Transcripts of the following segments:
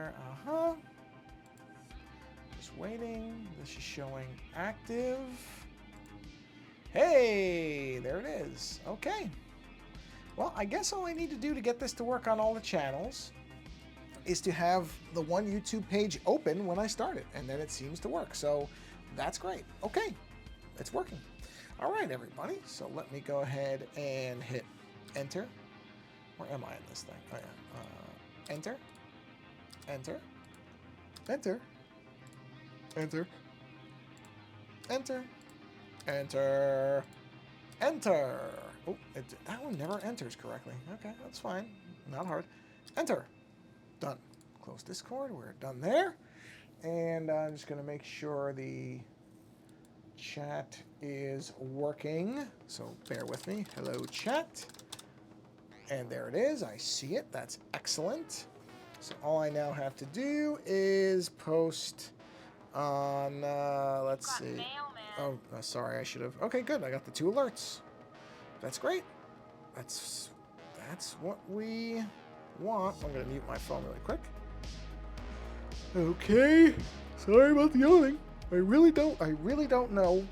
there. Uh-huh. Just waiting. This is showing active. Hey, there it is. Okay. Well, I guess all I need to do to get this to work on all the channels is to have the one YouTube page open when I start it, and then it seems to work. So that's great. Okay, it's working. All right, everybody. So let me go ahead and hit enter. Where am I in this thing? Oh, yeah. Enter. Enter. Enter. Enter. Enter. Enter. Enter. Oh, that one never enters correctly. Okay, that's fine. Not hard. Enter. Done. Close Discord. We're done there. And I'm just going to make sure the chat is working. So bear with me. Hello, chat. And there it is. I see it. That's excellent. So all I now have to do is post on, let's see. Oh, sorry. I should have. Okay, good. I got the 2 alerts. That's great. That's what we want. I'm going to mute my phone really quick. Okay. Sorry about the yawning. I really don't know.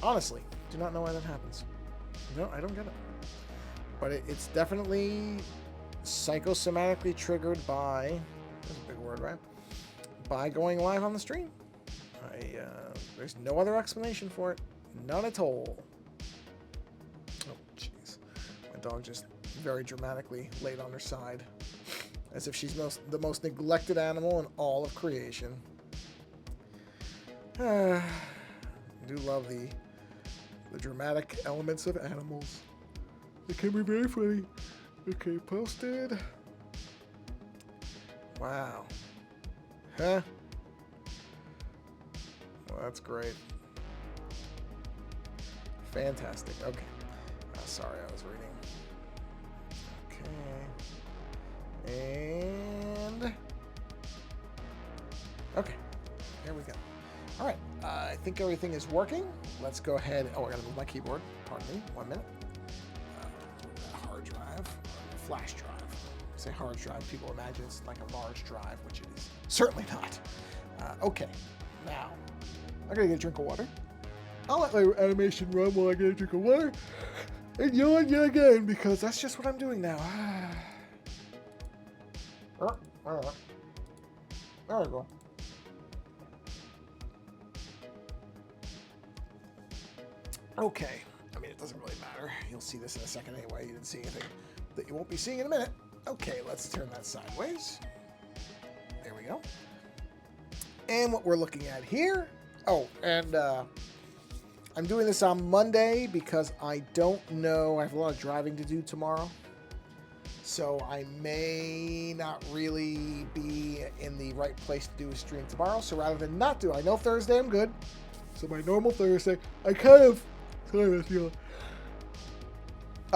Honestly, do not know why that happens. No, I don't get it. But it's definitely psychosomatically triggered by, that's a big word, right? By going live on the stream. There's no other explanation for it. None at all. Oh, jeez. My dog just very dramatically laid on her side. As if she's the most neglected animal in all of creation. I do love the dramatic elements of animals. It can be very funny. Okay, posted. Wow. Huh? Well, that's great. Fantastic. Okay. Sorry, I was reading. Okay. And... okay. There we go. All right. I think everything is working. Let's go ahead. Oh, I got to move my keyboard. Pardon me. 1 minute. Hard drive. Flash drive. I say hard drive. People imagine it's like a large drive, which it is certainly not. Okay. Now, I got to get a drink of water. I'll let my animation run while I get a drink of water. And yawn yet again, because that's just what I'm doing now. All right. There we go. Okay. I mean, it doesn't really matter. You'll see this in a second anyway. You didn't see anything that you won't be seeing in a minute. Okay, let's turn that sideways. There we go. And what we're looking at here... oh, and I'm doing this on Monday because I don't know. I have a lot of driving to do tomorrow. So I may not really be in the right place to do a stream tomorrow. So rather than not do it, I know Thursday I'm good. So my normal Thursday, I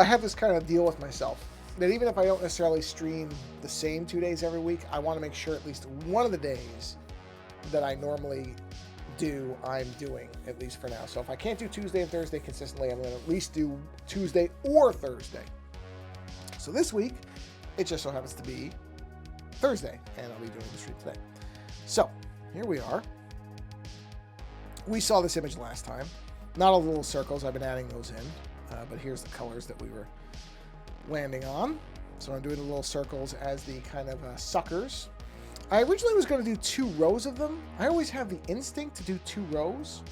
have this kind of deal with myself that even if I don't necessarily stream the same 2 days every week, I want to make sure at least one of the days that I normally do, I'm doing, at least for now. So if I can't do Tuesday and Thursday consistently, I'm going to at least do Tuesday or Thursday. So this week, it just so happens to be Thursday, and I'll be doing the stream today. So here we are. We saw this image last time. Not all the little circles, I've been adding those in, but here's the colors that we were landing on. So I'm doing the little circles as the kind of suckers. I originally was going to do 2 rows of them. I always have the instinct to do 2 rows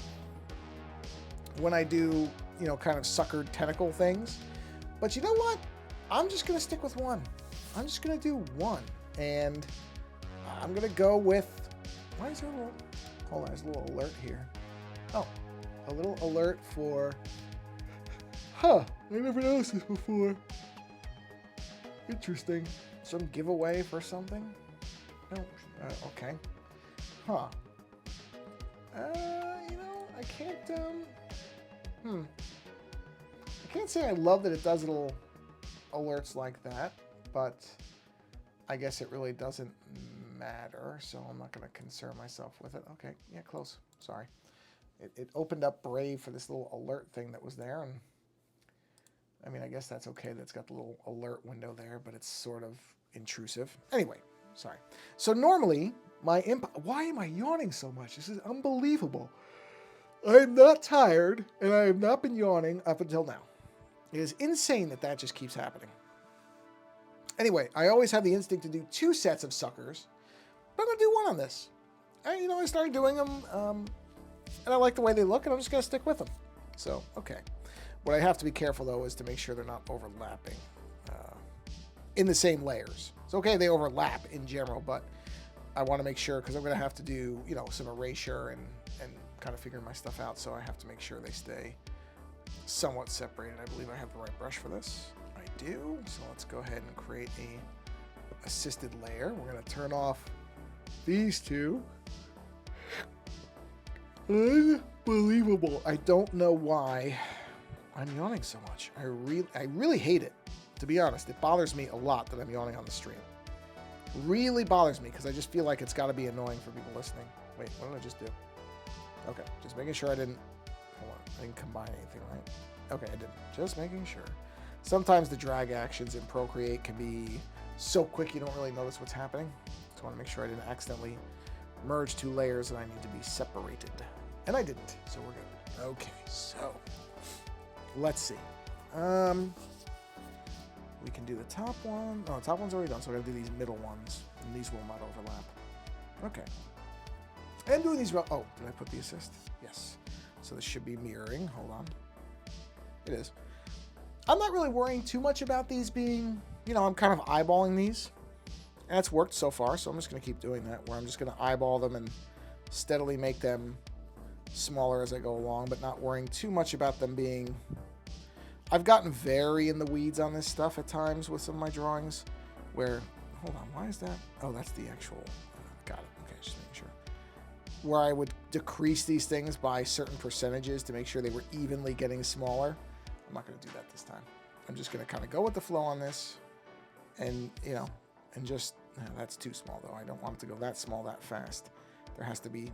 when I do, you know, kind of suckered tentacle things. But you know what? I'm just going to stick with 1. I'm just going to do 1. And I'm going to go with... why is there a little... hold on, there's a little alert here. Oh, a little alert for... huh, I never noticed this before. Interesting. Some giveaway for something? No, okay. Huh. You know, I can't, I can't say I love that it does little alerts like that, but I guess it really doesn't matter, so I'm not going to concern myself with it. Okay, yeah, close. Sorry. It opened up Brave for this little alert thing that was there, and I mean, I guess that's okay. That's got the little alert window there, but it's sort of intrusive. Anyway, Sorry. So normally, why am I yawning so much? This is unbelievable. I am not tired, and I have not been yawning up until now. It is insane that that just keeps happening. Anyway, I always have the instinct to do 2 sets of suckers, but I'm going to do 1 on this. And, I started doing them, and I like the way they look, and I'm just going to stick with them. So, okay. What I have to be careful, though, is to make sure they're not overlapping in the same layers. It's okay they overlap in general, but I want to make sure, because I'm going to have to do, some erasure and kind of figure my stuff out, so I have to make sure they stay somewhat separated. I believe I have the right brush for this. I do. So let's go ahead and create a assisted layer. We're going to turn off these 2. Unbelievable. I don't know why I'm yawning so much. I really hate it. To be honest, it bothers me a lot that I'm yawning on the stream. Really bothers me because I just feel like it's got to be annoying for people listening. Wait, what did I just do? Okay, just making sure I didn't combine anything, right? Okay, I didn't. Just making sure. Sometimes the drag actions in Procreate can be so quick you don't really notice what's happening. So I want to make sure I didn't accidentally merge 2 layers and I need to be separated. And I didn't, so we're good. Okay, so let's see. We can do the top one. Oh, the top one's already done, so we're gonna do these middle ones, and these will not overlap. Okay. And doing these. Oh, did I put the assist? Yes. So this should be mirroring. Hold on. It is. I'm not really worrying too much about these being, I'm kind of eyeballing these. And it's worked so far, so I'm just going to keep doing that, where I'm just going to eyeball them and steadily make them smaller as I go along, but not worrying too much about them being... I've gotten very in the weeds on this stuff at times with some of my drawings, where... Hold on, why is that? Oh, that's the actual... got it. Okay, just making sure. Where I would decrease these things by certain percentages to make sure they were evenly getting smaller. I'm not going to do that this time. I'm just going to kind of go with the flow on this, and, and just... that's too small, though. I don't want it to go that small that fast. There has to be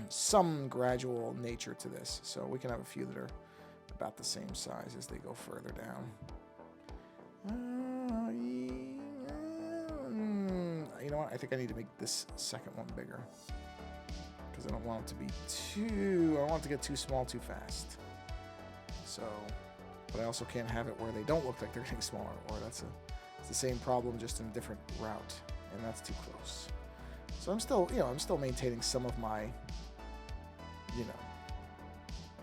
some gradual nature to this. So we can have a few that are about the same size as they go further down. You know what? I think I need to make this second one bigger, because I don't want it to be too... I don't want it to get too small too fast. So, but I also can't have it where they don't look like they're getting smaller, or it's the same problem, just in a different route, and that's too close. So I'm still, I'm still maintaining some of my,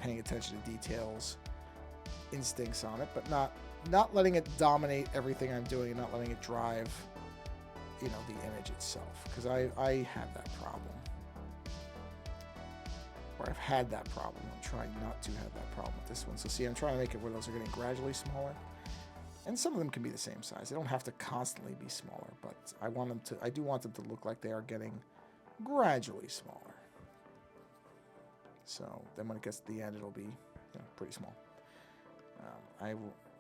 paying attention to details, instincts on it, but not letting it dominate everything I'm doing, and not letting it drive, the image itself, because I have that problem. Or I've had that problem. I'm trying not to have that problem with this one. So see, I'm trying to make it where those are getting gradually smaller. And some of them can be the same size. They don't have to constantly be smaller, but I do want them to look like they are getting gradually smaller. So then when it gets to the end, it'll be pretty small. I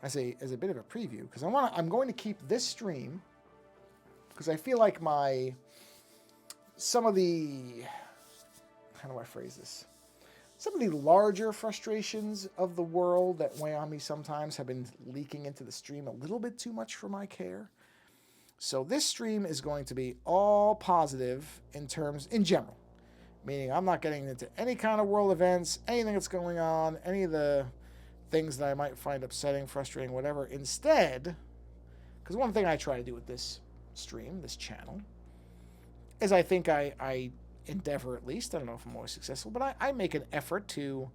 say as a bit of a preview, because I'm going to keep this stream, because I feel like some of the, how do I phrase this? Some of the larger frustrations of the world that weigh on me sometimes have been leaking into the stream a little bit too much for my care. So this stream is going to be all positive in general. Meaning I'm not getting into any kind of world events, anything that's going on, any of the things that I might find upsetting, frustrating, whatever. Instead, because one thing I try to do with this stream, this channel, is I think I endeavor, at least, I don't know if I'm always successful, but I make an effort to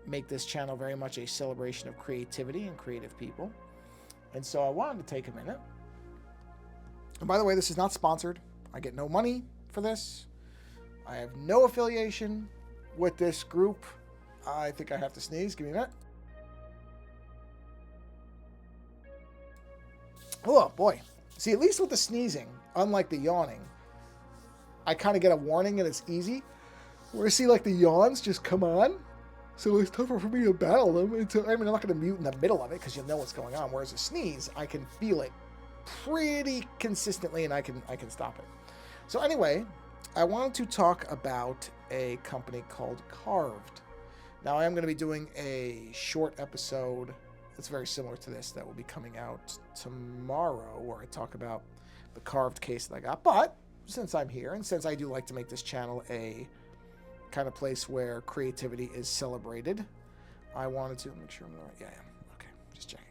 make this channel very much a celebration of creativity and creative people. And so I wanted to take a minute. And by the way, this is not sponsored. I get no money for this. I have no affiliation with this group. I think I have to sneeze. Give me a minute. Oh, boy. See, at least with the sneezing, unlike the yawning, I kind of get a warning and it's easy. Where I see like the yawns just come on, so it's tougher for me to battle them. I'm not going to mute in the middle of it because you'll know what's going on. Whereas a sneeze, I can feel it pretty consistently and I can stop it. So anyway, I wanted to talk about a company called Carved. Now I am going to be doing a short episode that's very similar to this that will be coming out tomorrow, where I talk about the carved case that I got. But since I'm here, and since I do like to make this channel a kind of place where creativity is celebrated, I wanted to make sure I'm right. Yeah, I am. Okay, just checking.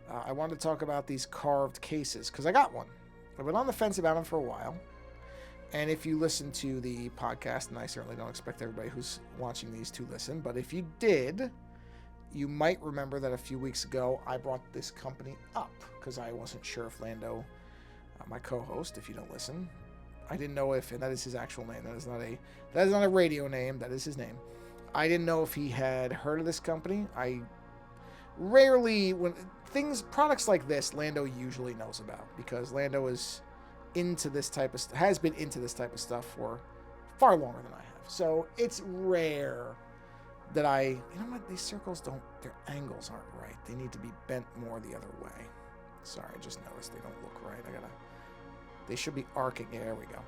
I wanted to talk about these carved cases because I got one. I've been on the fence about them for a while. And if you listen to the podcast, and I certainly don't expect everybody who's watching these to listen, but if you did, you might remember that a few weeks ago I brought this company up because I wasn't sure if Lando, my co-host, if you don't listen, I didn't know if, and that is his actual name. That is not a radio name. That is his name. I didn't know if he had heard of this company. I rarely, when products like this, Lando usually knows about because Lando is into this type of has been into this type of stuff for far longer than I have. So it's rare that you know what, these circles their angles aren't right. They need to be bent more the other way. Sorry, I just noticed they don't look right. They should be arcing. Yeah, there we go.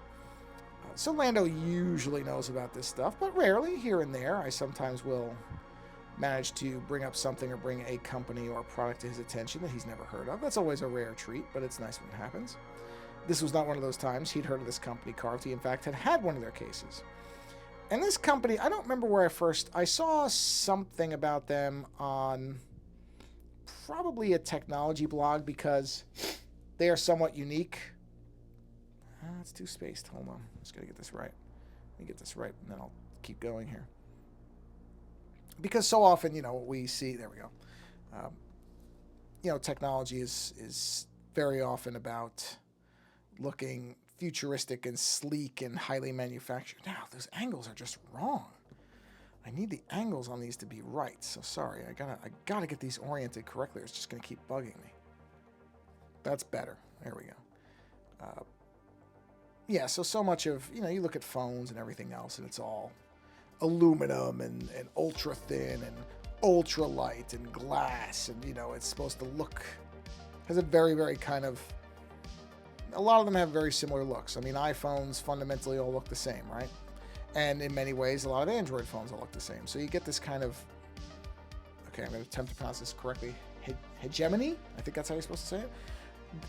So Lando usually knows about this stuff, but rarely, here and there, I sometimes will manage to bring up something or bring a company or a product to his attention that he's never heard of. That's always a rare treat, but it's nice when it happens. This was not one of those times. He'd heard of this company, Carved. He, in fact, had one of their cases. And this company, I don't remember where I saw something about them on probably a technology blog because they are somewhat unique. It's too spaced. Hold on. Just got to get this right. Let me get this right, and then I'll keep going here. Because so often, we see, there we go. Technology is very often about looking futuristic and sleek and highly manufactured. Now, those angles are just wrong. I need the angles on these to be right. So sorry, I gotta get these oriented correctly. It's just gonna keep bugging me. That's better. There we go. Yeah, so much of, you look at phones and everything else, and it's all aluminum and ultra thin and ultra light and glass, and it's supposed to look, has a very, very kind of, a lot of them have very similar looks. I mean, iPhones fundamentally all look the same, right? And in many ways, a lot of Android phones all look the same. So you get this kind of, okay, I'm going to attempt to pronounce this correctly, hegemony? I think that's how you're supposed to say it.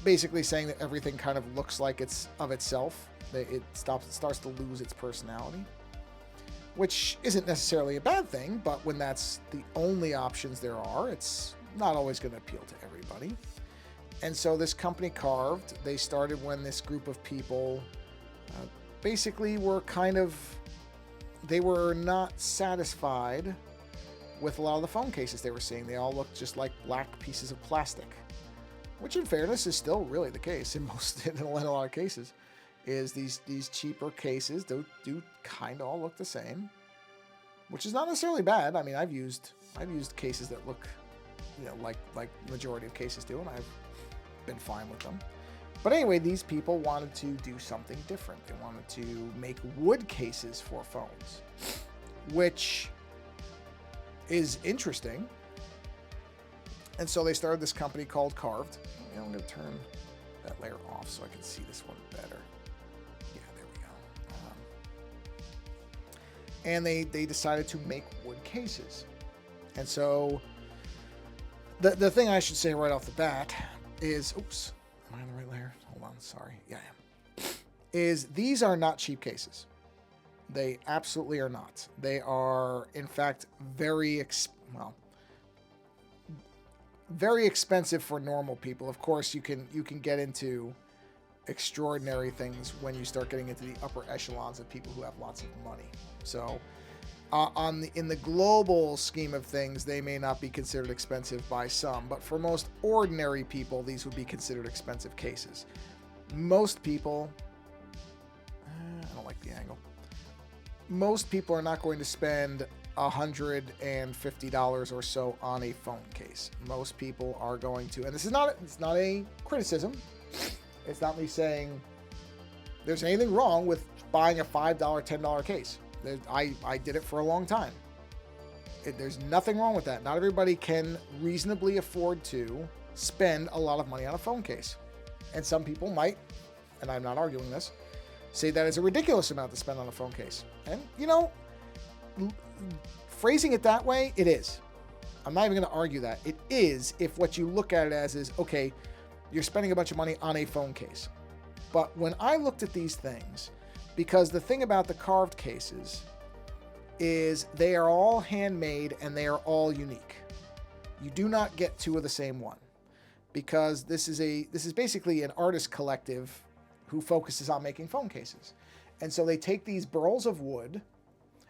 Basically saying that everything kind of looks like it's of itself. It starts to lose its personality, which isn't necessarily a bad thing, but when that's the only options there are, it's not always going to appeal to everybody. And so this company Carved, they started when this group of people basically were they were not satisfied with a lot of the phone cases they were seeing. They all looked just like black pieces of plastic, which in fairness is still really the case in a lot of cases, is these cheaper cases do kind of all look the same, which is not necessarily bad. I mean, I've used cases that look, like majority of cases do, and I've been fine with them. But anyway, these people wanted to do something different. They wanted to make wood cases for phones, which is interesting. And so they started this company called Carved. I'm going to turn that layer off so I can see this one better. Yeah, there we go. And they decided to make wood cases. And so the thing I should say right off the bat is, oops, am I on the right layer? Hold on, sorry. Yeah, I am. Is these are not cheap cases. They absolutely are not. They are, in fact, very expensive for normal people. Of course, you can get into extraordinary things when you start getting into the upper echelons of people who have lots of money. So in the global scheme of things, they may not be considered expensive by some, but for most ordinary people, these would be considered expensive cases. Most people, I don't like the angle. Most people are not going to spend $150 or so on a phone case. Most people are going to, and it's not a criticism. It's not me saying there's anything wrong with buying a $5, $10 case. I did it for a long time. There's nothing wrong with that. Not everybody can reasonably afford to spend a lot of money on a phone case. And some people might, and I'm not arguing this, say that is a ridiculous amount to spend on a phone case. And, phrasing it that way, it is. I'm not even going to argue that. It is if what you look at it as is, okay, you're spending a bunch of money on a phone case. But when I looked at these things, because the thing about the carved cases is they are all handmade and they are all unique. You do not get two of the same one, because this is basically an artist collective who focuses on making phone cases. And so they take these burls of wood,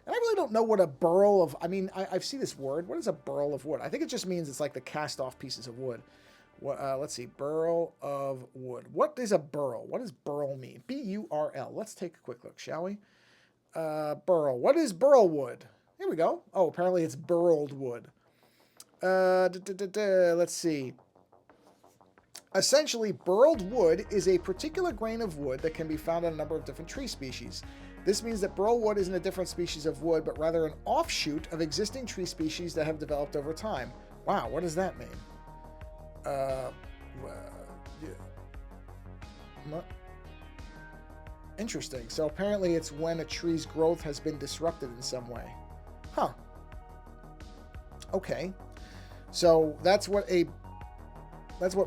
and I really don't know what a burl of, I've seen this word. What is a burl of wood? I think it just means it's like the cast off pieces of wood. Let's see, burl of wood. What is a burl? What does burl mean? B-U-R-L. Let's take a quick look, shall we? Burl. What is burl wood? Here we go. Oh, apparently it's burled wood. Let's see. Essentially, burled wood is a particular grain of wood that can be found on a number of different tree species. This means that burl wood isn't a different species of wood, but rather an offshoot of existing tree species that have developed over time. Wow, what does that mean? Yeah. Interesting. So apparently it's when a tree's growth has been disrupted in some way. Huh. Okay. So that's what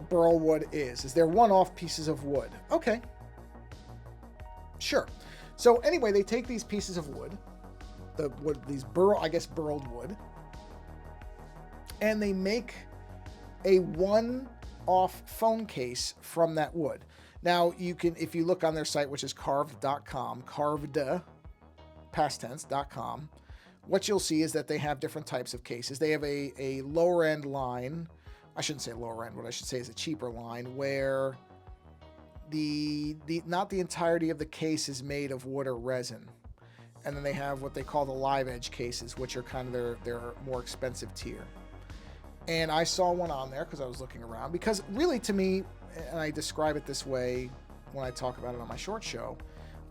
burl wood is they're one-off pieces of wood. Okay. Sure. So anyway, they take these pieces of wood, burled wood, and they make a one-off phone case from that wood. Now, you can, if you look on their site, which is carved.com, past tense.com, what you'll see is that they have different types of cases. They have a lower end line. I shouldn't say lower end. What I should say is a cheaper line where not the entirety of the case is made of wood or resin. And then they have what they call the live edge cases, which are kind of their more expensive tier. And I saw one on there because I was looking around, because really to me, and I describe it this way when I talk about it on my short show,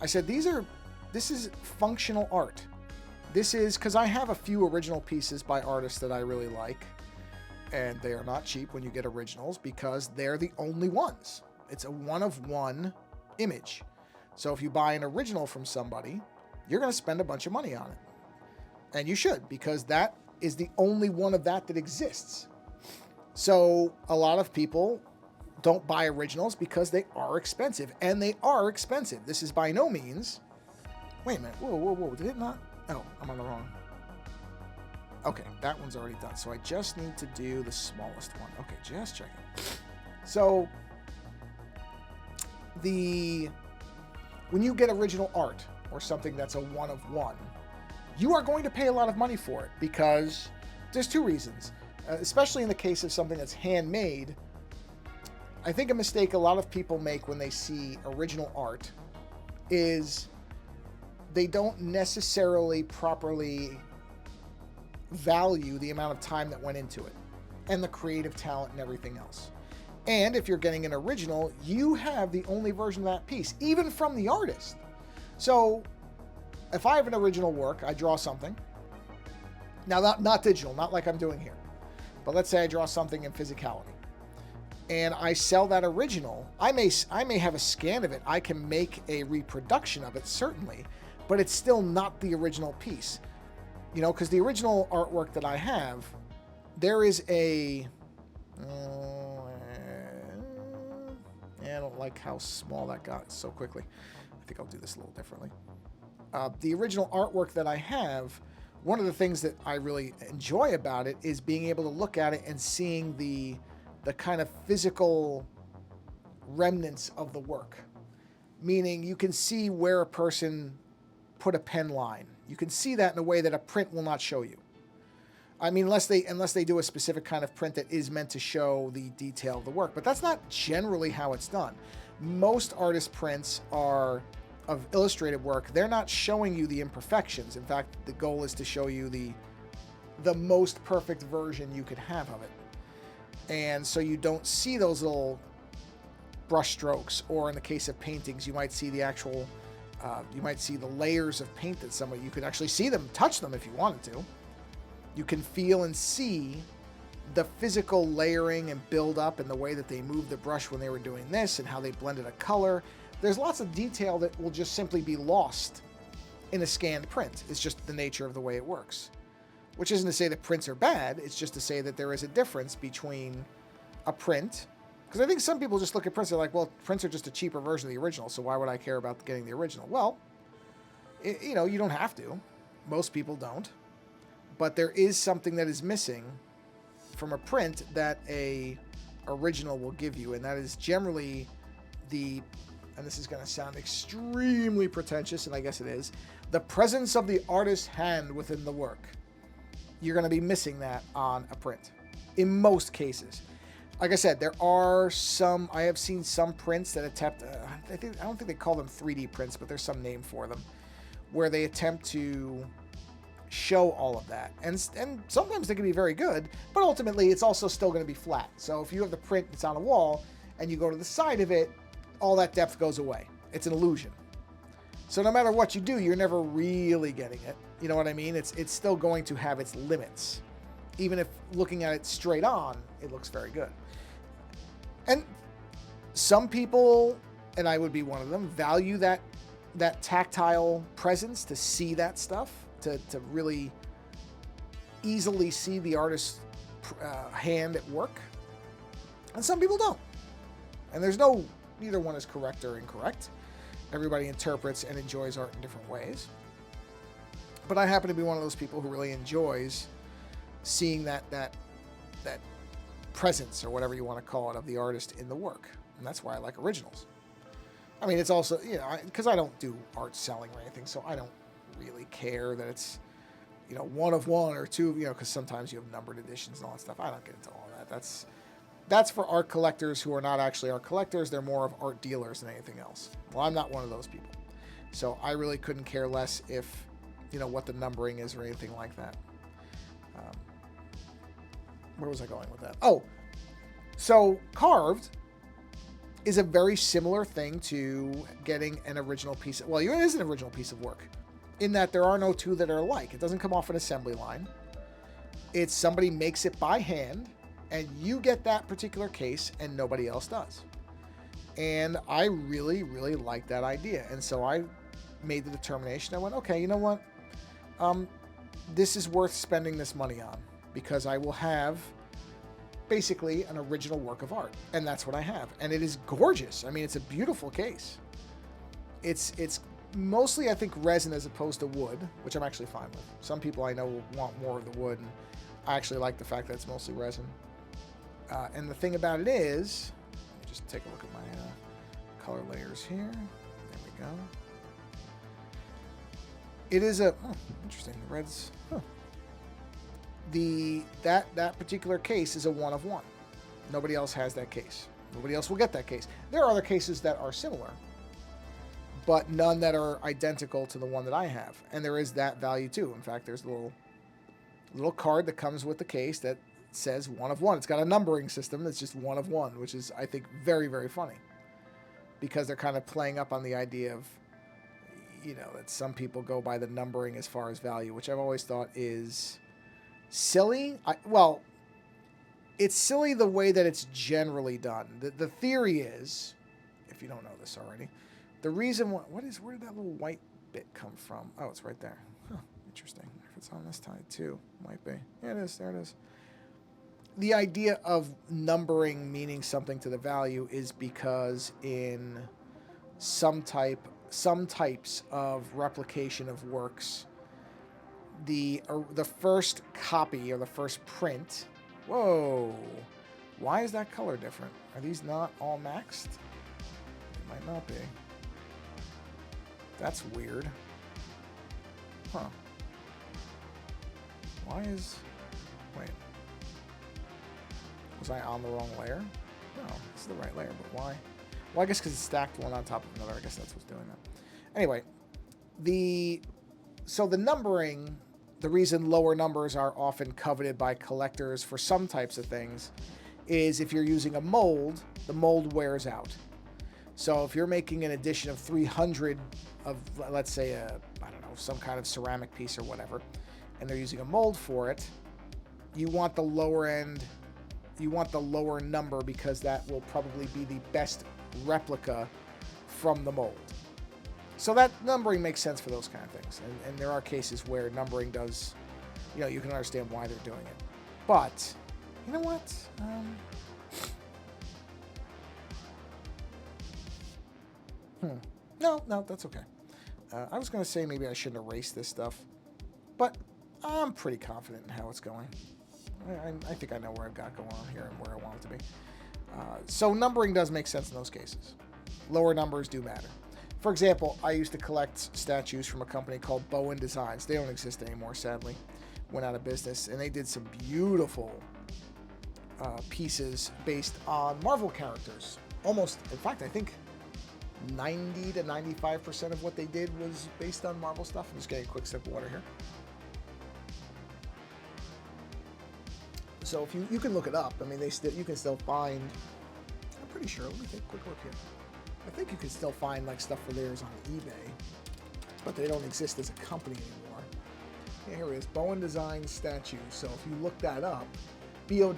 I said, this is functional art. This is, because I have a few original pieces by artists that I really like, and they are not cheap when you get originals because they're the only ones. It's a one-of-one image. So if you buy an original from somebody, you're going to spend a bunch of money on it. And you should, because that is the only one of that exists. So a lot of people don't buy originals because they are expensive, and they are expensive. This is by no means... Wait a minute. Whoa. Did it not? Oh, I'm on the wrong... Okay, that one's already done. So I just need to do the smallest one. Okay, just checking. So when you get original art or something that's a one-of-one, you are going to pay a lot of money for it, because there's two reasons. Especially in the case of something that's handmade, I think a mistake a lot of people make when they see original art is they don't necessarily properly value the amount of time that went into it and the creative talent and everything else. And if you're getting an original, you have the only version of that piece, even from the artist. So if I have an original work, I draw something. Now, not digital, not like I'm doing here. But let's say I draw something in physicality, and I sell that original. I may have a scan of it. I can make a reproduction of it, certainly, but it's still not the original piece. You know, because the original artwork that I have, there is a... I don't like how small that got so quickly. I think I'll do this a little differently. The original artwork that I have, one of the things that I really enjoy about it is being able to look at it and seeing the kind of physical remnants of the work. Meaning you can see where a person put a pen line. You can see that in a way that a print will not show you. I mean, unless they do a specific kind of print that is meant to show the detail of the work. But that's not generally how it's done. Most artist prints are of illustrated work. They're not showing you the imperfections. In fact, the goal is to show you the most perfect version you could have of it. And so you don't see those little brush strokes, or in the case of paintings, you might see the actual, you might see the layers of paint that somebody, you could actually see them, touch them if you wanted to. You can feel and see the physical layering and build up and the way that they moved the brush when they were doing this and how they blended a color. There's lots of detail that will just simply be lost in a scanned print. It's just the nature of the way it works. Which isn't to say that prints are bad, it's just to say that there is a difference between a print Because I think some people just look at prints, they're like, well, prints are just a cheaper version of the original, so why would I care about getting the original? Well, you know, you don't have to. Most people don't. But there is something that is missing from a print that a original will give you, and that is generally the, and this is going to sound extremely pretentious, and I guess it is, the presence of the artist's hand within the work. You're going to be missing that on a print in most cases. Like I said, there are some, I have seen some prints that attempt, I don't think they call them 3D prints, but there's some name for them, where they attempt to show all of that. And sometimes they can be very good, but ultimately it's also still going to be flat. So if you have the print that's on a wall and you go to the side of it, all that depth goes away. It's an illusion. So no matter what you do, you're never really getting it. You know what I mean? It's still going to have its limits. Even if looking at it straight on, it looks very good. And some people, and I would be one of them, value that tactile presence, to see that stuff, to really easily see the artist's hand at work. And some people don't. And there's neither one is correct or incorrect. Everybody interprets and enjoys art in different ways. But I happen to be one of those people who really enjoys seeing that presence, or whatever you want to call it, of the artist in the work. And that's why I like originals. I mean, it's also, you know, because I don't do art selling or anything, so I don't really care that it's, you know, 1 of 1 or 2, you know, because sometimes you have numbered editions and all that stuff. I don't get into all that. That's for art collectors who are not actually art collectors. They're more of art dealers than anything else. Well, I'm not one of those people. So I really couldn't care less if, you know, what the numbering is or anything like that. Where was I going with that? Oh, so carved is a very similar thing to getting an original piece of, well, it is an original piece of work, in that there are no two that are alike. It doesn't come off an assembly line. It's somebody makes it by hand, and you get that particular case, and nobody else does. And I really, really like that idea. And so I made the determination. I went, okay, you know what? This is worth spending this money on, because I will have basically an original work of art. And that's what I have. And it is gorgeous. I mean, it's a beautiful case. It's mostly, I think, resin as opposed to wood, which I'm actually fine with. Some people I know want more of the wood, and I actually like the fact that it's mostly resin. And the thing about it is, let me just take a look at my color layers here. There we go. It is a, interesting, the reds, that particular case is a 1 of 1. Nobody else has that case. Nobody else will get that case. There are other cases that are similar, but none that are identical to the one that I have. And there is that value too. In fact, there's a little card that comes with the case that says 1 of 1. It's got a numbering system that's just 1 of 1, which is, I think, very, very funny, because they're kind of playing up on the idea of, you know, that some people go by the numbering as far as value, which I've always thought is silly. Well, it's silly the way that it's generally done. The theory is, if you don't know this already, the reason where did that little white bit come from? Oh, it's right there. Huh, interesting. If it's on this side too, might be. Yeah, it is. There it is. The idea of numbering meaning something to the value is because in some types of replication of works, the first copy or the first print. Whoa, why is that color different? Are these not all maxed? It might not be. That's weird. Huh. Wait. Was I on the wrong layer? No, this is the right layer, but why? Well, I guess because it's stacked one on top of another. I guess that's what's doing that. Anyway, so the numbering, the reason lower numbers are often coveted by collectors for some types of things is if you're using a mold, the mold wears out. So if you're making an edition of 300 of, let's say, I don't know, some kind of ceramic piece or whatever, and they're using a mold for it, you want the lower end, you want the lower number, because that will probably be the best replica from the mold. So that numbering makes sense for those kind of things. And there are cases where numbering does, you know, you can understand why they're doing it. But, you know what? No, no, that's okay. I was going to say maybe I shouldn't erase this stuff, but I'm pretty confident in how it's going. I think I know where I've got going on here and where I want it to be. So numbering does make sense in those cases. Lower numbers do matter. For example, I used to collect statues from a company called Bowen Designs. They don't exist anymore, sadly. Went out of business, and they did some beautiful pieces based on Marvel characters. Almost, in fact, I think 90 to 95% of what they did was based on Marvel stuff. I'm just getting a quick sip of water here. So if you can look it up. I mean, you can still find. I'm pretty sure. Let me take a quick look here. I think you can still find like stuff for theirs on eBay, but they don't exist as a company anymore. Yeah, here it is, Bowen Design statue. So if you look that up, BOWENS,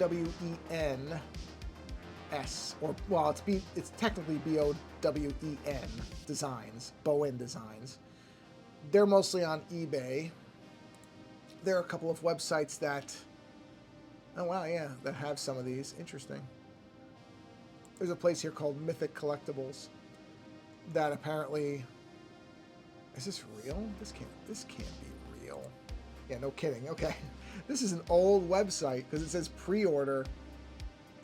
or well, it's technically BOWEN Designs, Bowen Designs. They're mostly on eBay. There are a couple of websites that. Oh, wow, yeah, that have some of these. Interesting. There's a place here called Mythic Collectibles that apparently... Is this real? This can't be real. Yeah, no kidding. Okay. This is an old website because it says pre-order.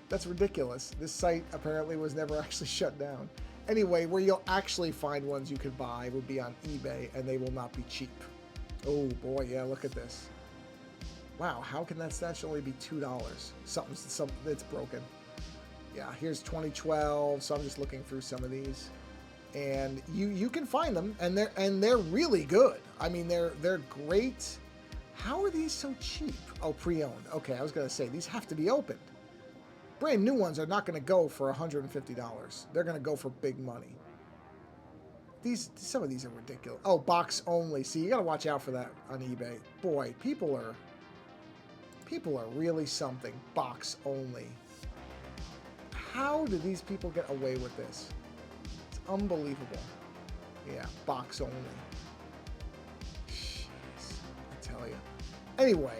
That's ridiculous. This site apparently was never actually shut down. Anyway, where you'll actually find ones you could buy would be on eBay, and they will not be cheap. Oh, boy, yeah, look at this. Wow, how can that statue only be $2? Something that's broken. Yeah, here's 2012. So I'm just looking through some of these, and you can find them, and they're really good. I mean, they're great. How are these so cheap? Oh, pre-owned. Okay, I was gonna say these have to be opened. Brand new ones are not gonna go for $150. They're gonna go for big money. Some of these are ridiculous. Oh, box only. See, you gotta watch out for that on eBay. Boy, people are really something. Box only. How do these people get away with this? It's unbelievable. Yeah, box only. Jeez, I tell you. Anyway,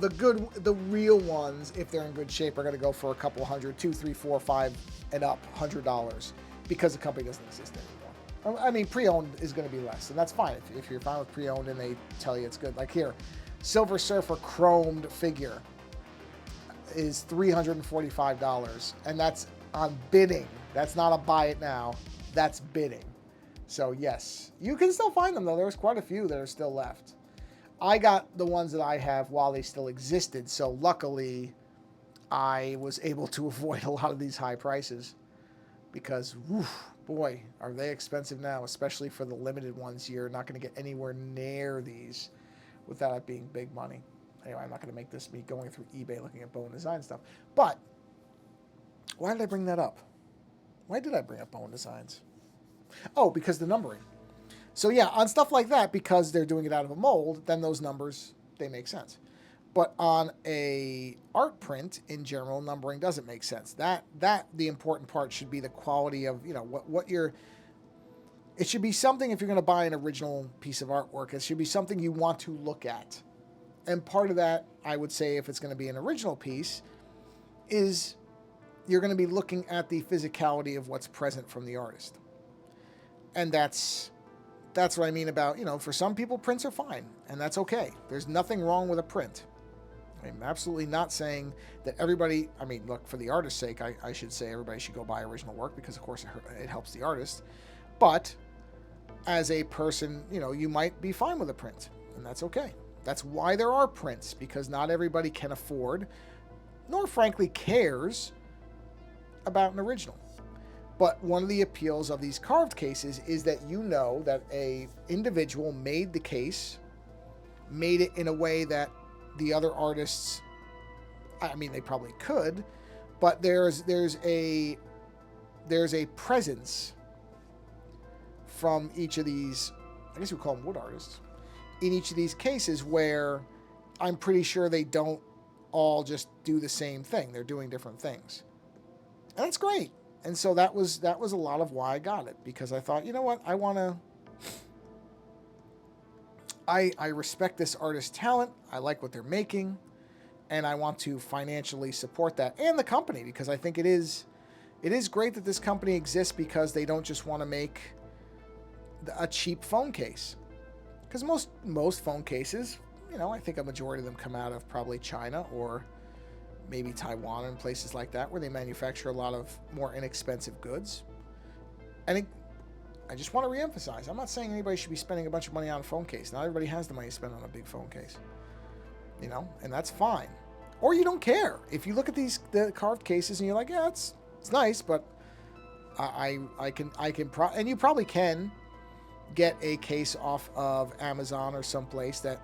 the real ones, if they're in good shape, are going to go for a couple hundred, $2, $3, $4, $5, and up, $100, because the company doesn't exist anymore. I mean, pre-owned is going to be less, and that's fine if you're fine with pre-owned and they tell you it's good. Like here. Silver Surfer chromed figure is $345, and that's on bidding. That's not a buy it now. That's bidding. So yes, you can still find them though. There's quite a few that are still left. I got the ones that I have while they still existed, so luckily I was able to avoid a lot of these high prices because, boy, are they expensive now, especially for the limited ones. You're not going to get anywhere near these without it being big money. Anyway, I'm not going to make this me going through eBay looking at Bowen Design stuff. But why did I bring that up? Why did I bring up Bowen Designs? Oh, because the numbering. So yeah, on stuff like that, because they're doing it out of a mold, then those numbers, they make sense. But on a art print, in general, numbering doesn't make sense. That the important part should be the quality of, what you're... It should be something, if you're going to buy an original piece of artwork, it should be something you want to look at. And part of that, I would say, if it's going to be an original piece, is you're going to be looking at the physicality of what's present from the artist. And that's what I mean about, for some people, prints are fine, and that's okay. There's nothing wrong with a print. I'm absolutely not saying that everybody, look, for the artist's sake, I should say everybody should go buy original work, because, of course, it helps the artist. But as a person, you might be fine with a print, and that's okay. That's why there are prints, because not everybody can afford, nor frankly cares, about an original. But one of the appeals of these carved cases is that that a individual made the case, made it in a way that the other artists, they probably could, but there's a presence from each of these, I guess we call them wood artists, in each of these cases where I'm pretty sure they don't all just do the same thing. They're doing different things. And that's great. And so that was a lot of why I got it, because I thought, I respect this artist's talent. I like what they're making, and I want to financially support that and the company, because I think it is It is great that this company exists because they don't just want to make a cheap phone case. Because most phone cases, you know, I think a majority of them come out of probably China or maybe Taiwan and places like that where they manufacture a lot of more inexpensive goods. And I just want to reemphasize, I'm not saying anybody should be spending a bunch of money on a phone case. Not everybody has the money to spend on a big phone case. You know, and that's fine. Or you don't care. If you look at the carved cases and you're like, yeah, it's nice, but and you probably can get a case off of Amazon or someplace that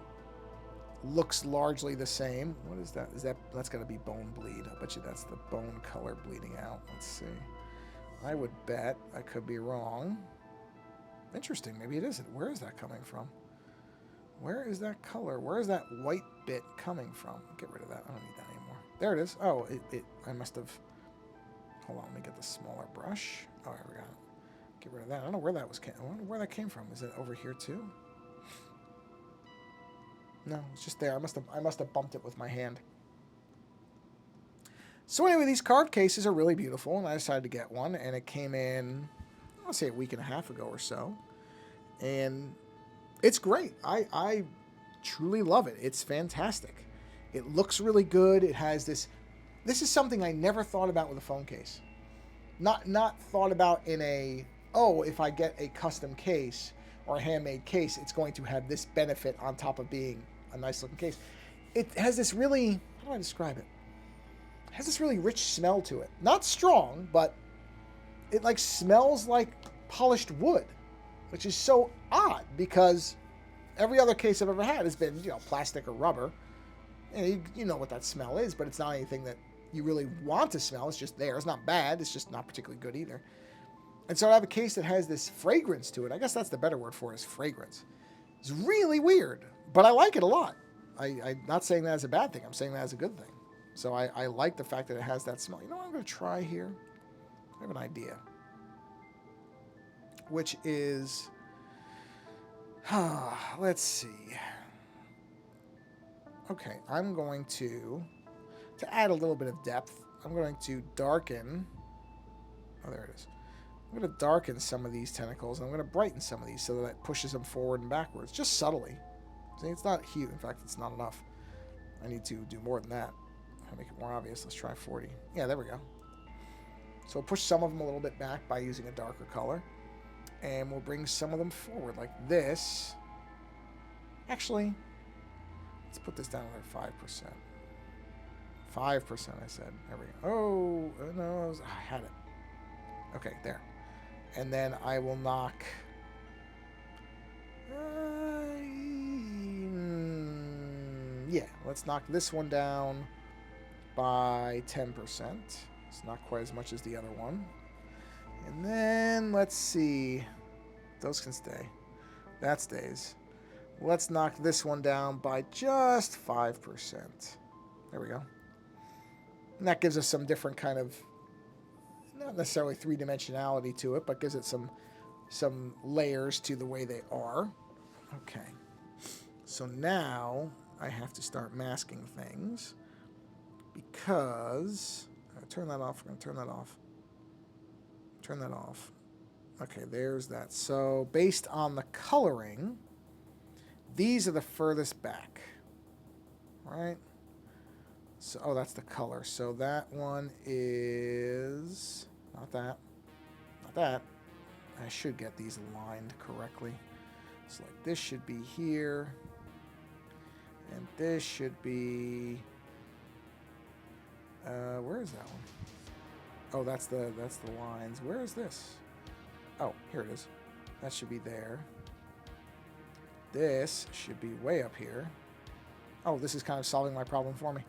looks largely the same. What is that? That's got to be bone bleed. I bet you that's the bone color bleeding out. Let's see. I would bet. I could be wrong. Interesting. Maybe it isn't. Where is that coming from? Where is that color? Where is that white bit coming from? Get rid of that. I don't need that anymore. There it is. Oh, I must have... Hold on. Let me get the smaller brush. Oh, I forgot it. Get rid of that. I don't know where that was. I wonder where that came from. Is it over here too? No, it's just there. I must have bumped it with my hand. So anyway, these carved cases are really beautiful, and I decided to get one, and it came in, I'll say a week and a half ago or so, and it's great. I truly love it. It's fantastic. It looks really good. It has this is something I never thought about with a phone case. Not thought about in a, oh, if I get a custom case or a handmade case, it's going to have this benefit on top of being a nice looking case. It has this really, how do I describe it? It has this really rich smell to it. Not strong, but it like smells like polished wood, which is so odd because every other case I've ever had has been, you know, plastic or rubber. And you know what that smell is, but it's not anything that you really want to smell. It's just there. It's not bad. It's just not particularly good either. And so I have a case that has this fragrance to it. I guess that's the better word for it, is fragrance. It's really weird, but I like it a lot. I'm not saying that as a bad thing. I'm saying that as a good thing. So I like the fact that it has that smell. You know what I'm going to try here? I have an idea. Which is, let's see. Okay, I'm going to add a little bit of depth, I'm going to darken, oh, there it is. I'm going to darken some of these tentacles, and I'm going to brighten some of these so that it pushes them forward and backwards, just subtly. See, it's not huge. In fact, it's not enough. I need to do more than that. I'll make it more obvious. Let's try 40. Yeah, there we go. So we'll push some of them a little bit back by using a darker color, and we'll bring some of them forward like this. Actually, let's put this down to 5%. 5%, I said. There we go. Oh, no, I had it. Okay, there. And then I will knock... yeah, let's knock this one down by 10%. It's not quite as much as the other one. And then, let's see. Those can stay. That stays. Let's knock this one down by just 5%. There we go. And that gives us some different kind of, not necessarily three-dimensionality to it, but gives it some layers to the way they are. Okay. So now I have to start masking things because... turn that off. We're going to turn that off. Turn that off. Okay, there's that. So based on the coloring, these are the furthest back. Right? So, oh, that's the color. So that one is... not that. Not that. I should get these aligned correctly. So like this should be here. And this should be... where is that one? Oh, that's the lines. Where is this? Oh, here it is. That should be there. This should be way up here. Oh, this is kind of solving my problem for me.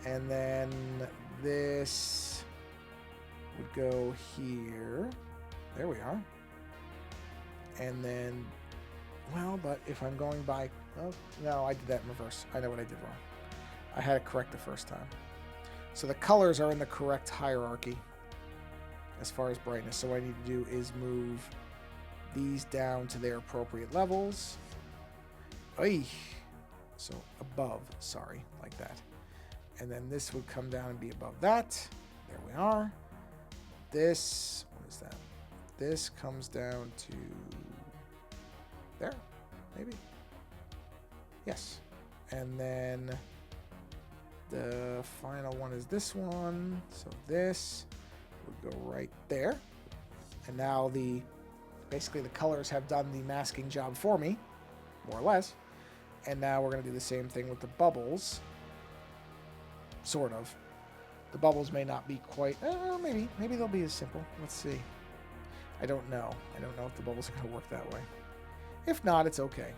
And then this would go here. There we are. And then, well, but if I'm going by... oh, no, I did that in reverse. I know what I did wrong. I had it correct the first time. So the colors are in the correct hierarchy as far as brightness. So what I need to do is move these down to their appropriate levels. Oy. So above, sorry, like that. And then this would come down and be above that. There we are. This, what is that? This comes down to there, maybe? Yes. And then the final one is this one. So this would go right there. And now basically the colors have done the masking job for me, more or less. And now we're going to do the same thing with the bubbles. Sort of. The bubbles may not be quite, maybe they'll be as simple. Let's see. I don't know. I don't know if the bubbles are going to work that way. If not, it's okay.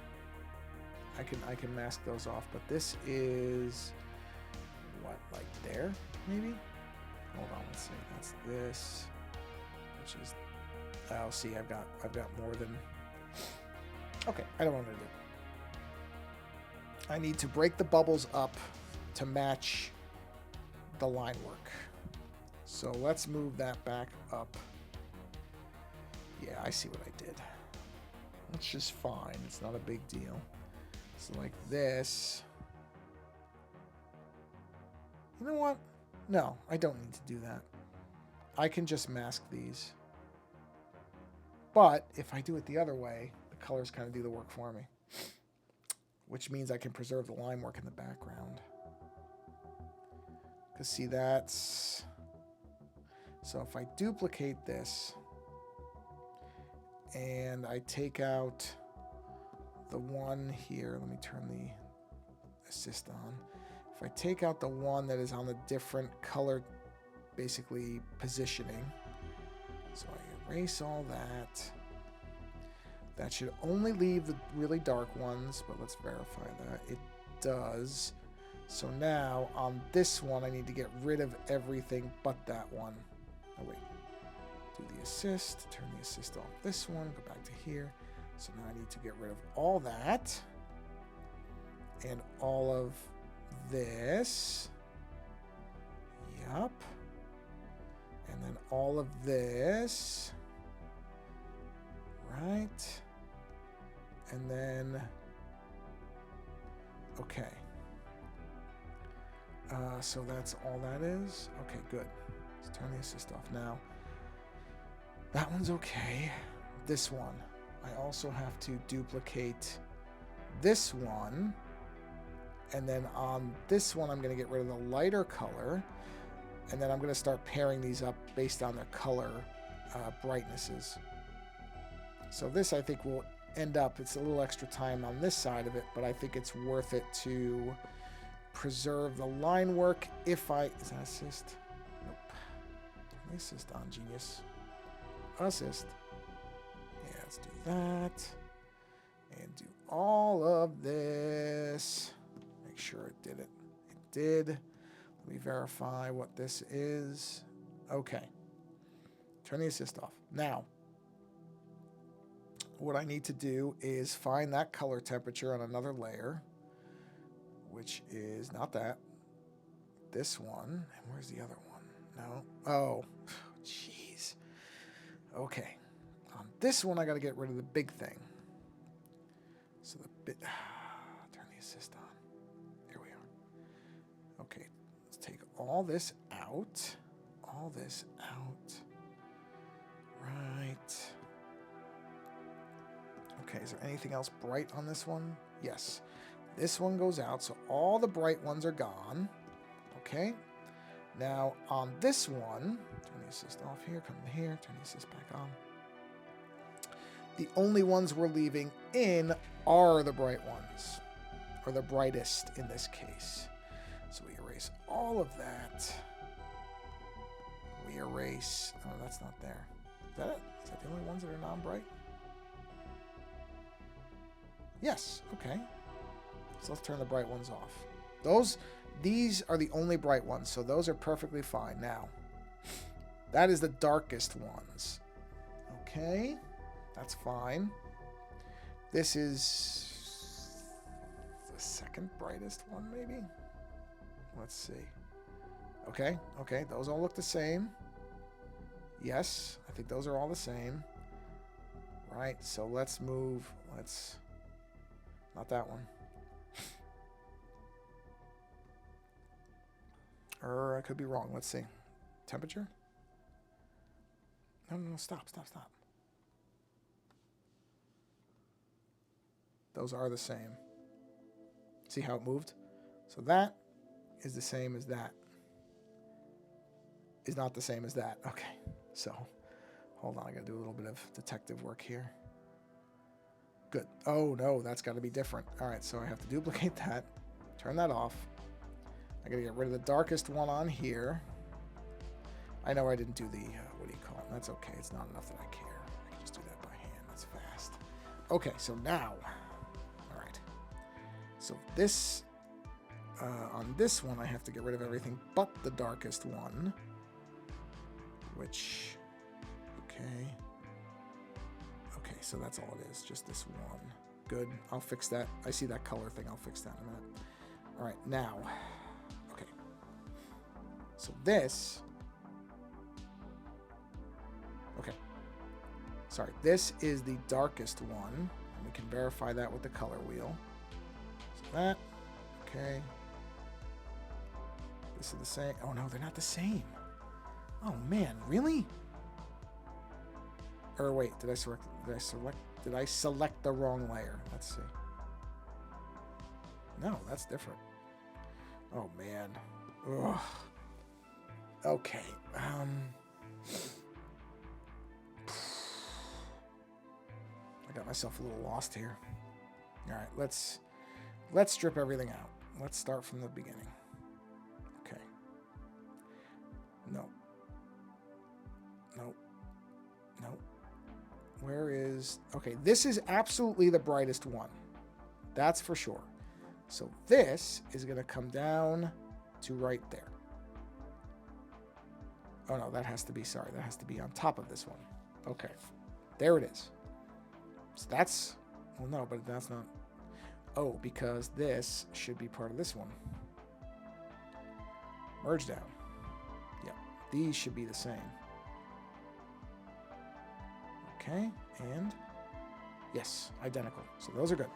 I can mask those off, but this is what, like there, maybe? Hold on, let's see. That's this, which is, oh, see, I've got more than, okay, I don't want to do. I need to break the bubbles up to match the line work. So let's move that back up. Yeah, I see what I did. That's just fine. It's not a big deal. So like this. You know what? No, I don't need to do that. I can just mask these. But if I do it the other way, the colors kind of do the work for me. Which means I can preserve the line work in the background. Because see, that's... So if I duplicate this, and I take out the one here, let me turn the assist on. If I take out the one that is on the different color, basically positioning, so I erase all that. That should only leave the really dark ones, but let's verify that. It does. So now on this one, I need to get rid of everything but that one. Oh wait, do the assist, turn the assist off this one, go back to here. So now I need to get rid of all that and all of this. Yup. And then all of this. Right. And then, okay. So that's all that is. Okay, good. Let's turn the assist off now. That one's okay. This one. I also have to duplicate this one. And then on this one, I'm going to get rid of the lighter color. And then I'm going to start pairing these up based on their color brightnesses. So this, I think, will end up, it's a little extra time on this side of it, but I think it's worth it to preserve the line work if I... Is that assist? Nope. Turn the assist on, genius. Assist. Yeah, let's do that. And do all of this. Make sure it did it. It did. Let me verify what this is. Okay. Turn the assist off. Now, what I need to do is find that color temperature on another layer, which is not that. This one. And where's the other one? No. Oh, jeez. Okay. On this one, I got to get rid of the big thing. So the bit. Turn the assist on. There we are. Okay. Let's take all this out. All this out. Right. Okay, is there anything else bright on this one? Yes. This one goes out, so all the bright ones are gone. Okay. Now, on this one, turn the assist off here, come in here, turn the assist back on. The only ones we're leaving in are the bright ones, or the brightest in this case. So we erase all of that. We erase, oh, that's not there. Is that it? Is that the only ones that are non-bright? Yes, okay. So let's turn the bright ones off. These are the only bright ones, so those are perfectly fine. Now, that is the darkest ones. Okay, that's fine. This is the second brightest one, maybe? Let's see. Okay, those all look the same. Yes, I think those are all the same. Right, so let's move, not that one. Or I could be wrong. Let's see. temperature? No, no, no, stop, stop, stop. Those are the same. See how it moved? So that is the same as that. Is not the same as that. Okay, so hold on, I gotta do a little bit of detective work here. Good. Oh no, that's gotta be different. All right, so I have to duplicate that, turn that off. I gotta get rid of the darkest one on here. I know I didn't do the, what do you call it? That's okay, it's not enough that I care. I can just do that by hand, that's fast. Okay, so now, all right. So this, on this one, I have to get rid of everything but the darkest one. Which, okay. Okay, so that's all it is, just this one. Good, I'll fix that. I see that color thing, I'll fix that in a minute. All right, now, okay. So this, okay. Sorry, this is the darkest one. And we can verify that with the color wheel. So that, okay. This is the same. Oh no, they're not the same. Oh man, really? Or wait, did I select the wrong layer? Let's see. No, that's different. Oh man. Ugh. Okay. I got myself a little lost here. All right, let's strip everything out. Let's start from the beginning. Okay. No. Nope. Nope. Where is... Okay, this is absolutely the brightest one. That's for sure. So this is going to come down to right there. Oh, no, that has to be... Sorry, that has to be on top of this one. Okay. There it is. So that's... Well, no, but that's not... Oh, because this should be part of this one. Merge down. Yeah, these should be the same. Okay, and yes, identical. So those are good.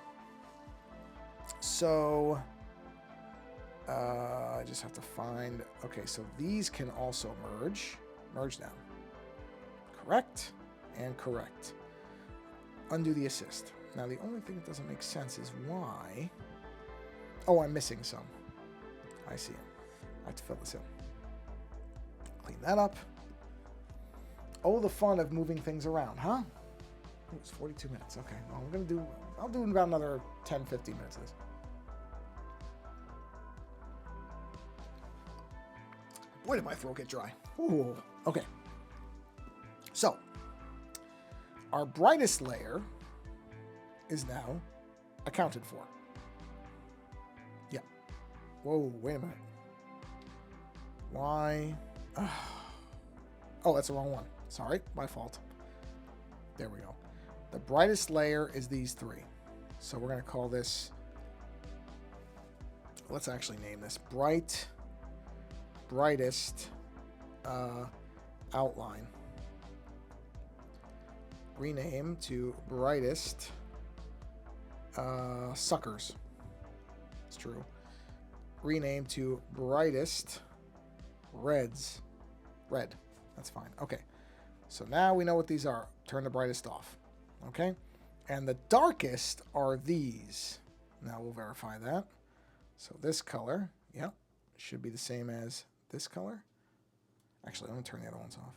So I just have to find, okay, so these can also merge down. Correct and correct. Undo the assist. Now the only thing that doesn't make sense is why, oh, I'm missing some. I see them. I have to fill this in. Clean that up. Oh, the fun of moving things around, huh? It was 42 minutes. Okay, well, I'll do about another 10, 15 minutes of this. Boy, did my throat get dry. Ooh, okay. So, our brightest layer is now accounted for. Yeah. Whoa, wait a minute. Why? Oh, that's the wrong one. Sorry, my fault. There we go. The brightest layer is these three. So we're going to call this, let's actually name this brightest outline. Rename to brightest suckers. It's true. Rename to brightest reds. Red. That's fine. Okay. So now we know what these are. Turn the brightest off. Okay. And the darkest are these. Now we'll verify that. So this color, yep, should be the same as this color. Actually, I'm going to turn the other ones off.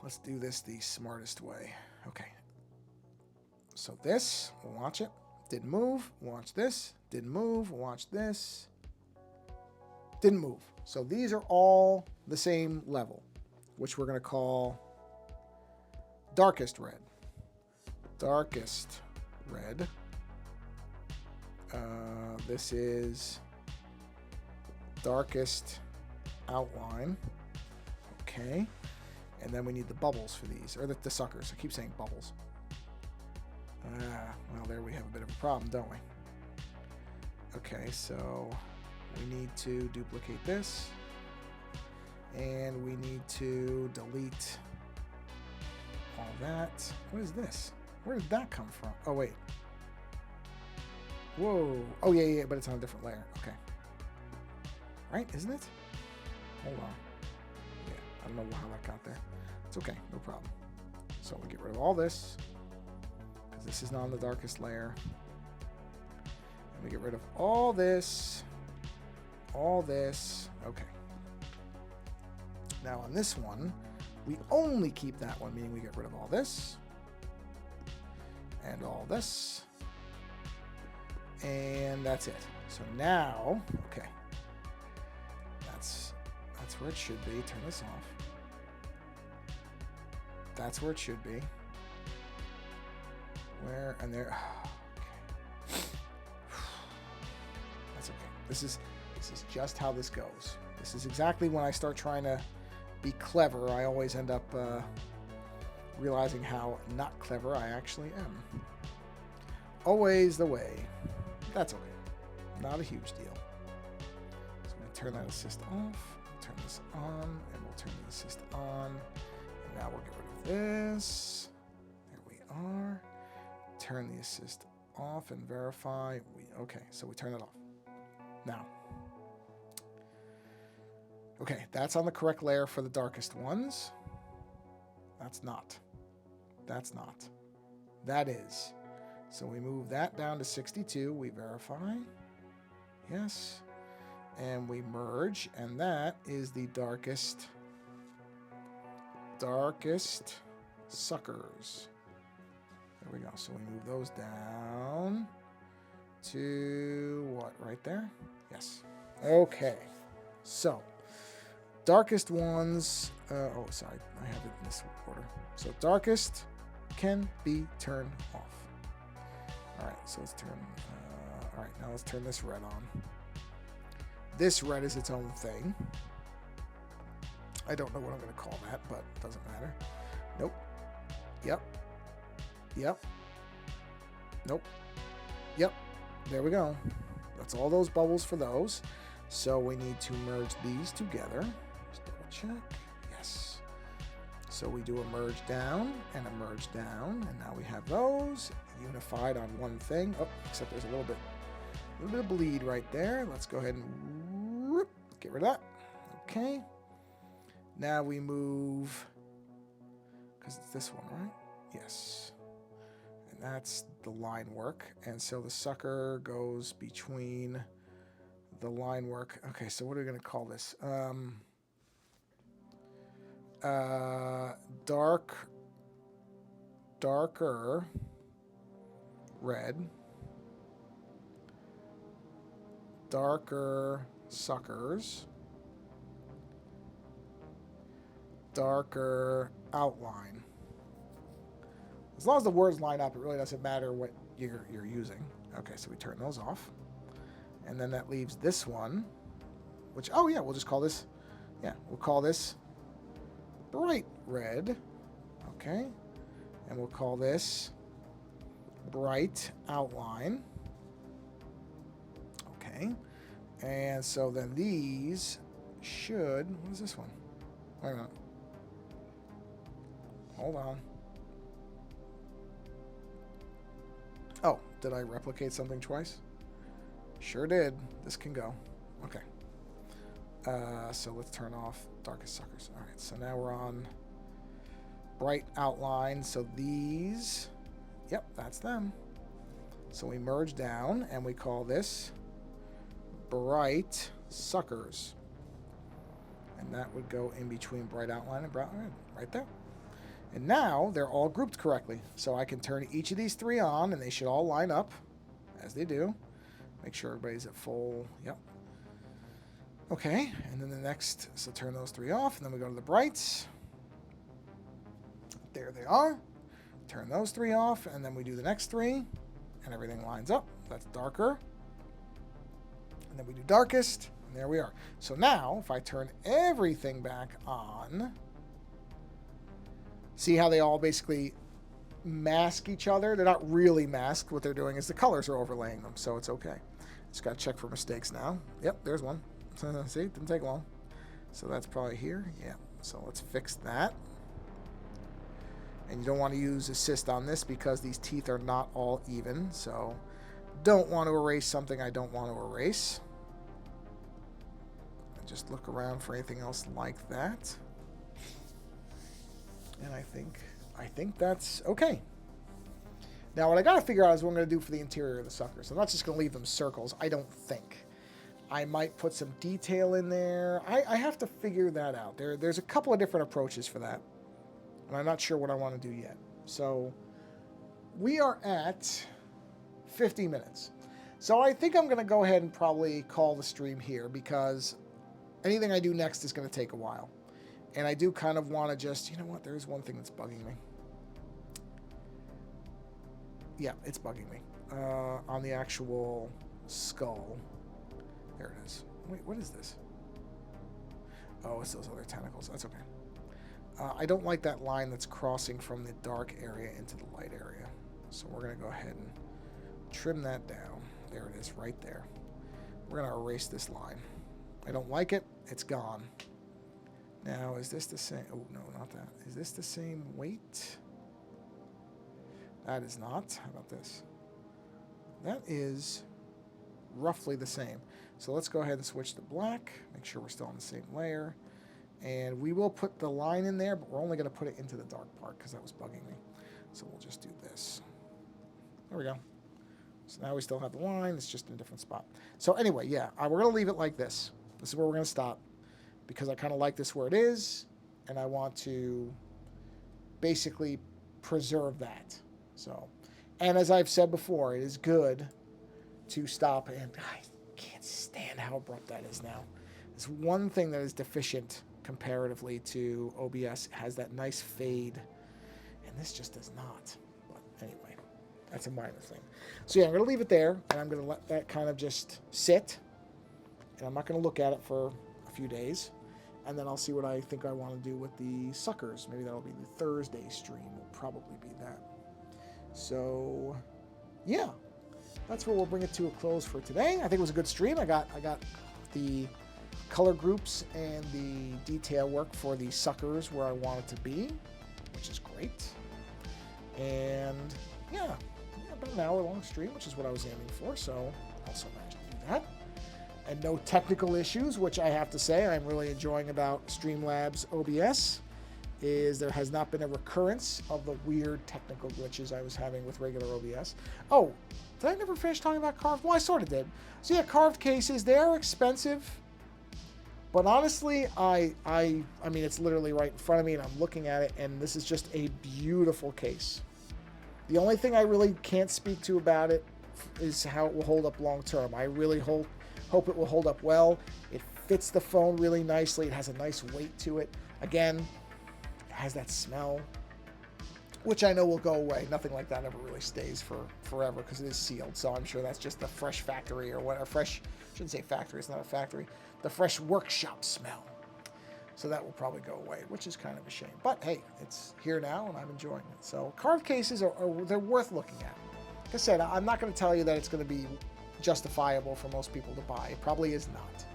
Let's do this the smartest way. Okay. So this, we'll watch it. Didn't move. Watch this. Didn't move. Watch this. Didn't move. So these are all the same level, which we're going to call darkest red. Darkest red. This is darkest outline. Okay. And then we need the bubbles for these, or the suckers. I keep saying bubbles. Well, there we have a bit of a problem, don't we? Okay, so we need to duplicate this. And we need to delete all that. What is this? Where did that come from? Oh, wait. Whoa. Oh, yeah, but it's on a different layer. Okay. Right, isn't it? Hold on. I don't know how that got there. It's okay, no problem. So we get rid of all this, because this is not on the darkest layer. And we get rid of all this. Okay. Now on this one, we only keep that one, meaning we get rid of all this. And all this. And that's it. So now, okay. That's where it should be. Turn this off. That's where it should be. Where and there. Okay. That's okay. This is just how this goes. This is exactly when I start trying to be clever. I always end up realizing how not clever I actually am. Always the way. That's okay. Not a huge deal. So I'm going to turn that assist off. Turn this on, and we'll turn the assist on. And now we'll get rid of this. There we are. Turn the assist off and verify. Okay, so we turn it off. Now, okay, that's on the correct layer for the darkest ones. That's not. That's not. That is. So we move that down to 62. We verify. Yes. And we merge. And that is the darkest suckers. There we go. So we move those down to what? Right there? Yes. Okay. So darkest ones. Oh, sorry. I have it in this order. So darkest can be turned off. All right, so let's turn. All right, now let's turn this red on. This red is its own thing. I don't know what I'm going to call that, but it doesn't matter. Nope. Yep. Yep. Nope. Yep. There we go. That's all those bubbles for those. So we need to merge these together. Just double check. Yes. So we do a merge down and a merge down, and now we have those unified on one thing. Oh, except there's a little bit of bleed right there. Let's go ahead and get rid of that. Okay. Now we move, because it's this one, right? Yes. And that's the line work. And so the sucker goes between the line work. Okay, so what are we going to call this? Darker red, darker suckers, darker outline. As long as the words line up, it really doesn't matter what you're using. Okay, so we turn those off. And then that leaves this one, which, oh yeah, we'll just call this, yeah, we'll call this bright red. Okay. And we'll call this bright outline. Okay. And so then these should, what is this one? Wait a minute. Hold on. Oh, did I replicate something twice? Sure did. This can go. Okay. So let's turn off darkest suckers. All right, so now we're on bright outline. So these, yep, that's them. So we merge down and we call this bright suckers. And that would go in between bright outline and bright red, right there. And now they're all grouped correctly. So I can turn each of these three on and they should all line up as they do. Make sure everybody's at full, yep. Okay, and then the next, so turn those three off, and then we go to the brights. There they are. Turn those three off, and then we do the next three, and everything lines up. That's darker. And then we do darkest, and there we are. So now, if I turn everything back on, see how they all basically mask each other? They're not really masked. What they're doing is the colors are overlaying them, so it's okay. Just got to check for mistakes now. Yep, there's one. See, it didn't take long. So that's probably here. Yeah, so let's fix that. And you don't want to use assist on this because these teeth are not all even. So don't want to erase something I don't want to erase. And just look around for anything else like that. And I think that's okay. Now, what I got to figure out is what I'm going to do for the interior of the suckers. I'm not just going to leave them circles, I don't think. I might put some detail in there. I have to figure that out. There's a couple of different approaches for that. And I'm not sure what I want to do yet. So, we are at 50 minutes. So I think I'm going to go ahead and probably call the stream here because anything I do next is going to take a while. And I do kind of want to just, you know what, there's one thing that's bugging me. Yeah, it's bugging me. On the actual skull. There it is. Wait, what is this? Oh, it's those other tentacles. That's okay. I don't like that line that's crossing from the dark area into the light area. So we're going to go ahead and trim that down. There it is, right there. We're going to erase this line. I don't like it. It's gone. Now, is this the same? Oh, no, not that. Is this the same weight? That is not. How about this? That is roughly the same. So let's go ahead and switch to black. Make sure we're still on the same layer. And we will put the line in there, but we're only going to put it into the dark part because that was bugging me. So we'll just do this. There we go. So now we still have the line. It's just in a different spot. So anyway, yeah, we're going to leave it like this. This is where we're going to stop because I kind of like this where it is, and I want to basically preserve that. So, and as I've said before, it is good to stop, and I can't stand how abrupt that is now. It's one thing that is deficient comparatively to OBS. It has that nice fade, and this just does not. But anyway, that's a minor thing. So yeah, I'm going to leave it there, and I'm going to let that kind of just sit, and I'm not going to look at it for a few days, and then I'll see what I think I want to do with the suckers. Maybe that'll be the Thursday stream. Will probably be that. So, yeah, that's where we'll bring it to a close for today. I think it was a good stream. I got the color groups and the detail work for the suckers where I want it to be, which is great. And yeah, about an hour-long stream, which is what I was aiming for. So, also managed to do that. And no technical issues, which I have to say I'm really enjoying about Streamlabs OBS. Is there has not been a recurrence of the weird technical glitches I was having with regular OBS. Oh, did I never finish talking about carved? Well, I sort of did. So yeah, carved cases, they are expensive. But honestly, I mean, it's literally right in front of me, and I'm looking at it, and this is just a beautiful case. The only thing I really can't speak to about it is how it will hold up long term. I really hope it will hold up well. It fits the phone really nicely. It has a nice weight to it. Again, has that smell, which I know will go away. Nothing like that ever really stays for forever because it is sealed. So I'm sure that's just the fresh factory or whatever. Fresh, I shouldn't say factory, it's not a factory. The fresh workshop smell. So that will probably go away, which is kind of a shame. But hey, it's here now and I'm enjoying it. So carved cases they're worth looking at. Like I said, I'm not going to tell you that it's going to be justifiable for most people to buy. It probably is not.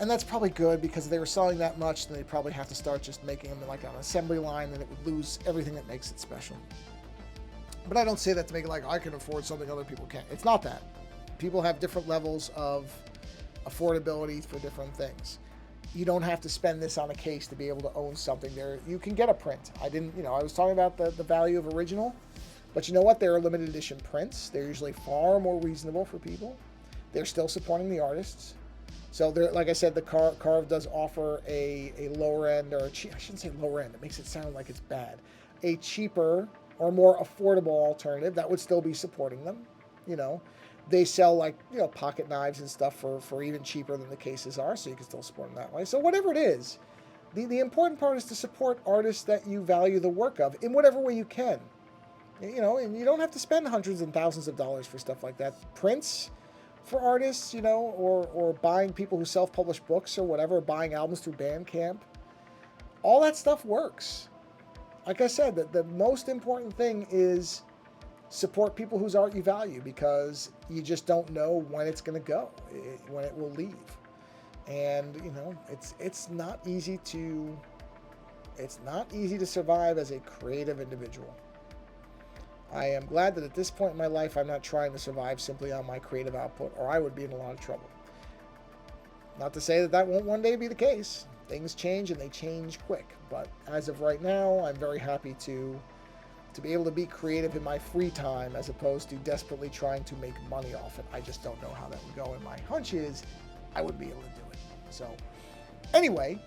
And that's probably good because if they were selling that much, then they'd probably have to start just making them like on an assembly line, and it would lose everything that makes it special. But I don't say that to make it like I can afford something other people can't. It's not that. People have different levels of affordability for different things. You don't have to spend this on a case to be able to own something. There, you can get a print. I was talking about the value of original, but you know what? There are limited edition prints. They're usually far more reasonable for people. They're still supporting the artists. So, like I said, the Carve does offer a lower end, or I shouldn't say lower end. It makes it sound like it's bad. A cheaper or more affordable alternative that would still be supporting them. You know, they sell like pocket knives and stuff for even cheaper than the cases are, so you can still support them that way. So whatever it is, the important part is to support artists that you value the work of in whatever way you can. And you don't have to spend hundreds and thousands of dollars for stuff like that. Prints for artists, or buying people who self-publish books or whatever, buying albums through Bandcamp. All that stuff works. Like I said, the most important thing is support people whose art you value, because you just don't know when it's going to go, when it will leave. And, it's not easy to survive as a creative individual. I am glad that at this point in my life, I'm not trying to survive simply on my creative output, or I would be in a lot of trouble. Not to say that won't one day be the case, Things change and they change quick. But as of right now, I'm very happy to be able to be creative in my free time as opposed to desperately trying to make money off it. I just don't know how that would go. And my hunch is I wouldn't be able to do it. So anyway,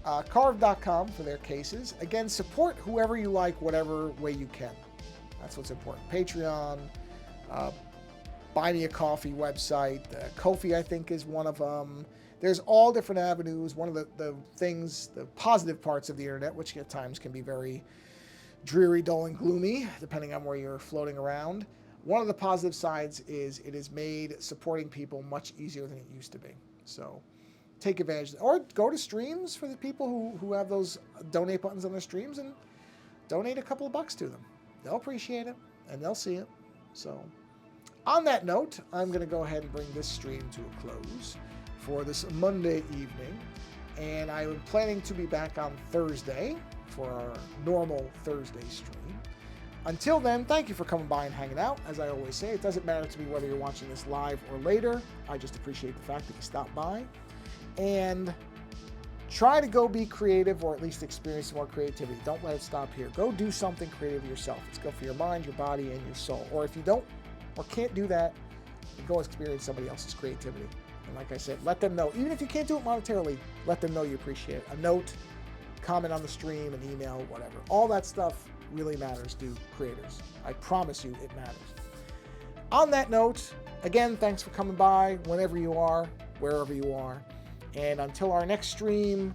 carve.com for their cases. Again, support whoever you like, whatever way you can. That's what's important. Patreon, Buy Me a Coffee website. Ko-fi, I think, is one of them. There's all different avenues. One of the things, the positive parts of the internet, which at times can be very dreary, dull, and gloomy, depending on where you're floating around. One of the positive sides is it has made supporting people much easier than it used to be. So take advantage, or go to streams for the people who have those donate buttons on their streams and donate a couple of bucks to them. They'll appreciate it and they'll see it. So on that note, I'm going to go ahead and bring this stream to a close for this Monday evening. And I am planning to be back on Thursday for our normal Thursday stream. Until then, thank you for coming by and hanging out. As I always say, it doesn't matter to me whether you're watching this live or later. I just appreciate the fact that you stopped by. And try to go be creative, or at least experience more creativity. Don't let it stop here. Go do something creative yourself. It's good for your mind, your body, and your soul. Or if you don't or can't do that, go experience somebody else's creativity. And like I said, let them know. Even if you can't do it monetarily, let them know you appreciate it. A note, comment on the stream, an email, whatever. All that stuff really matters to creators. I promise you it matters. On that note, again, thanks for coming by whenever you are, wherever you are. And until our next stream,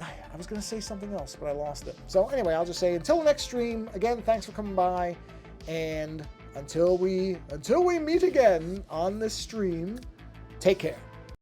I was going to say something else, but I lost it. So anyway, I'll just say until the next stream, again, thanks for coming by. And until we meet again on this stream, take care.